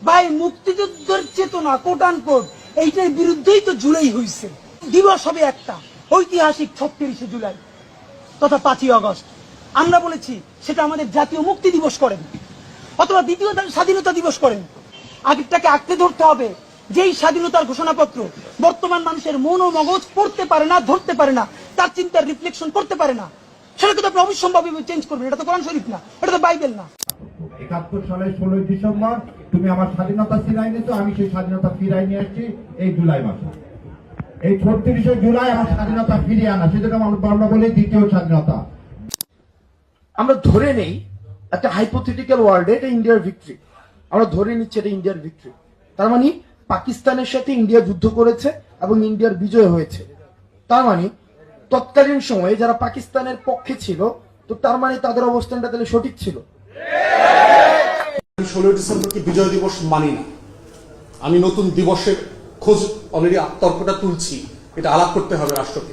ভাই মুক্তিযুদ্ধের চেতনা কোট আনকোট এইটার বিরুদ্ধেই তো জুলাই হয়েছে। দিবস হবে একটা ঐতিহাসিক ৩৬শে জুলাই তথা ৫ই আগস্ট। আমরা বলেছি সেটা আমাদের জাতীয় মুক্তি দিবস করেন অথবা দ্বিতীয় স্বাধীনতা দিবস করেন। আগেরটাকে আঁকড়ে ধরতে হবে। যেই স্বাধীনতার ঘোষণাপত্র বর্তমান মানুষের মন ও মগজ পড়তে পারে না, ধরতে পারে না, তার চিন্তার রিফ্লেকশন করতে পারে না, সেটাকে তো আপনি অবশ্যম্ভাবী চেঞ্জ করবেন। এটা তো কোরআন শরীফ না, এটা তো বাইবেল না। ৭১ সালের ১৬ই ডিসেম্বর তুমি আমার স্বাধীনতা ফিরাই নিয়েছো, আমি সেই স্বাধীনতা ফিরাই নিয়ে আসছি এই জুলাই মাসে। এই ৩৬শে জুলাই আমার স্বাধীনতা ফিরিয়ে আনা, সেটাকে আমরা বলি দ্বিতীয় স্বাধীনতা। আমরা ধরে নেই একটা হাইপোথেটিক্যাল ওয়ার্ল্ডে এটা ইন্ডিয়ার ভিক্টরি, আমরা ধরে নিচ্ছি এটা ইন্ডিয়ার ভিক্টরি। তার মানে পাকিস্তানের সাথে ইন্ডিয়া যুদ্ধ করেছে এবং ইন্ডিয়ার বিজয় হয়েছে। তার মানে তৎকালীন সময়ে যারা পাকিস্তানের পক্ষে ছিল, তো তার মানে তাদের অবস্থানটা তাহলে সঠিক ছিল। ১৬ই ডিসেম্বরকে বিজয় দিবস মানি না। আমি নতুন দিবসের খোঁজ অলরেডি তর্কটা তুলছি, এটা আলাপ করতে হবে রাষ্ট্রকে।